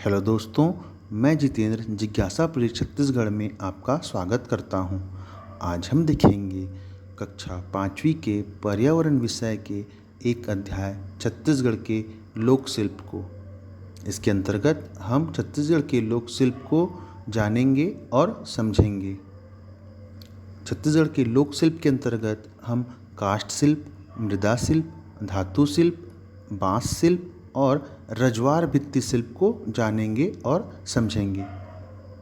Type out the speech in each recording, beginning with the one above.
Hello दोस्तों, मैं जितेंद्र जिज्ञासा प्रेरित छत्तीसगढ़ में आपका स्वागत करता हूं। आज हम देखेंगे कक्षा 5वीं के पर्यावरण विषय के एक अध्याय छत्तीसगढ़ के लोक शिल्प को। इसके अंतर्गत हम छत्तीसगढ़ के लोक शिल्प को जानेंगे और समझेंगे। छत्तीसगढ़ के लोक शिल्प के अंतर्गत हम काष्ठ शिल्प, मृदा शिल्प, धातु शिल्प, बांस शिल्प और रजवार भित्ति शिल्प को जानेंगे और समझेंगे।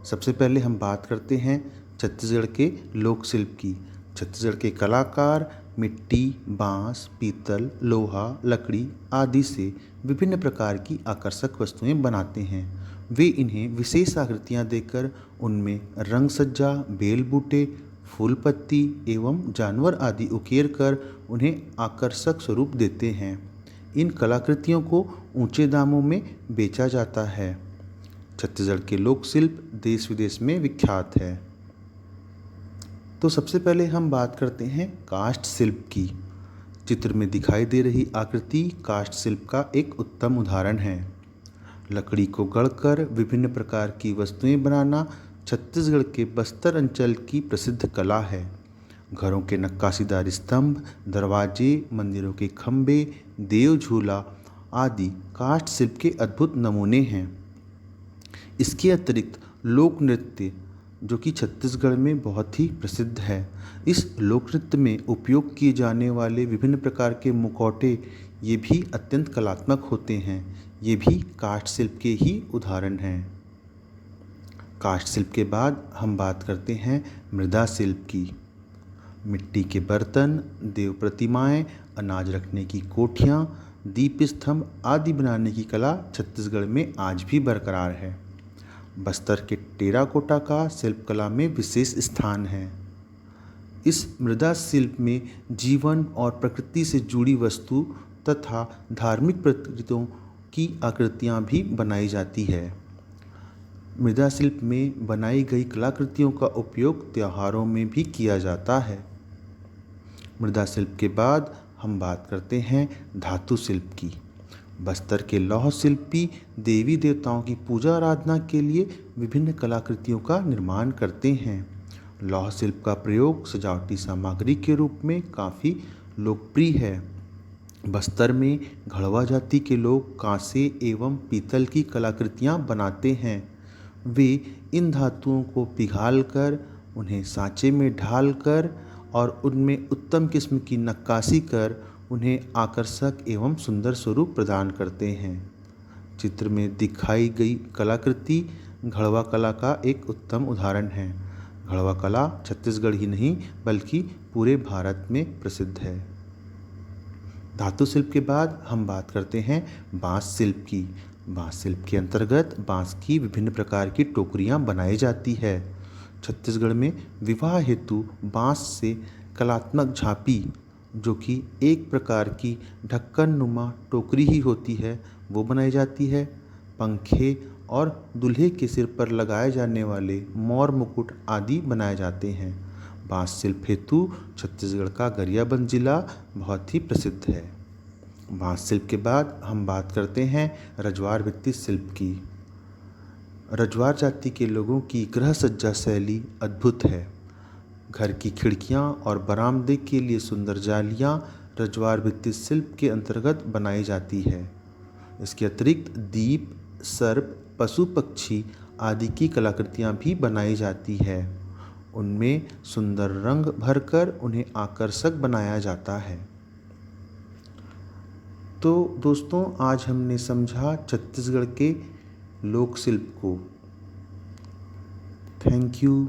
सबसे पहले हम बात करते हैं छत्तीसगढ़ के लोक शिल्प की। छत्तीसगढ़ के कलाकार मिट्टी, बांस, पीतल, लोहा, लकड़ी आदि से विभिन्न प्रकार की आकर्षक वस्तुएं बनाते हैं। वे इन्हें विशेष आकृतियां देकर उनमें रंग सज्जा, बेल बूटे, फूल पत्ती एवं जानवर आदि उकेर कर उन्हें आकर्षक स्वरूप देते हैं। इन कलाकृतियों को ऊंचे दामों में बेचा जाता है। छत्तीसगढ़ के लोक शिल्प देश विदेश में विख्यात है। तो सबसे पहले हम बात करते हैं काष्ठ शिल्प की। चित्र में दिखाई दे रही आकृति काष्ठ शिल्प का एक उत्तम उदाहरण है। लकड़ी को गढ़कर विभिन्न प्रकार की वस्तुएं बनाना छत्तीसगढ़ के बस्तर अंचल की प्रसिद्ध कला है। घरों के नक्काशीदार स्तंभ, दरवाजे, मंदिरों के खंभे, देव झूला आदि काष्ठ शिल्प के अद्भुत नमूने हैं। इसके अतिरिक्त लोक नृत्य जो कि छत्तीसगढ़ में बहुत ही प्रसिद्ध है। इस लोक नृत्य में उपयोग किए जाने वाले विभिन्न प्रकार के मुखौटे ये भी अत्यंत कलात्मक होते हैं। ये भी काष्ठ शिल्प के ही उदाहरण हैं। काष्ठ शिल्प के बाद हम बात करते हैं मृदा शिल्प की। मिट्टी के बर्तन, देव प्रतिमाएं, अनाज रखने की कोठियाँ, दीप स्तंभ आदि बनाने की कला छत्तीसगढ़ में आज भी बरकरार है। बस्तर के टेराकोटा का शिल्प कला में विशेष स्थान है। इस मृदा शिल्प में जीवन और प्रकृति से जुड़ी वस्तु तथा धार्मिक प्रतीकों की आकृतियाँ भी बनाई जाती है। मृदा शिल्प में बनाई गई कलाकृतियों का उपयोग त्योहारों में भी किया जाता है। मृदा शिल्प के बाद हम बात करते हैं धातु शिल्प की। बस्तर के लौह शिल्पी देवी देवताओं की पूजा आराधना के लिए विभिन्न कलाकृतियों का निर्माण करते हैं। लौह शिल्प का प्रयोग सजावटी सामग्री के रूप में काफ़ी लोकप्रिय है। बस्तर में घड़वा जाति के लोग कांसे एवं पीतल की कलाकृतियाँ बनाते हैं। वे इन धातुओं को पिघालकर उन्हें सांचे में ढालकर और उनमें उत्तम किस्म की नक्काशी कर उन्हें आकर्षक एवं सुंदर स्वरूप प्रदान करते हैं। चित्र में दिखाई गई कलाकृति घड़वा कला का एक उत्तम उदाहरण है। घड़वा कला छत्तीसगढ़ ही नहीं बल्कि पूरे भारत में प्रसिद्ध है। धातु शिल्प के बाद हम बात करते हैं बांस शिल्प की। बांस शिल्प के अंतर्गत बांस की विभिन्न प्रकार की टोकरियां बनाई जाती है। छत्तीसगढ़ में विवाह हेतु बांस से कलात्मक झांपी जो कि एक प्रकार की ढक्कन नुमा टोकरी ही होती है वो बनाई जाती है। पंखे और दूल्हे के सिर पर लगाए जाने वाले मोर मुकुट आदि बनाए जाते हैं। बांस शिल्प हेतु छत्तीसगढ़ का गरियाबंद जिला बहुत ही प्रसिद्ध है। बांस शिल्प के बाद हम बात करते हैं रजवार भित्ति शिल्प की। रजवार जाति के लोगों की गृह सज्जा शैली अद्भुत है। घर की खिड़कियां और बरामदे के लिए सुंदर जालियां रजवार भित्ति शिल्प के अंतर्गत बनाई जाती है। इसके अतिरिक्त दीप, सर्प, पशु पक्षी आदि की कलाकृतियां भी बनाई जाती है। उनमें सुंदर रंग भरकर उन्हें आकर्षक बनाया जाता है। तो दोस्तों, आज हमने समझा छत्तीसगढ़ के लोक शिल्प को। Thank you.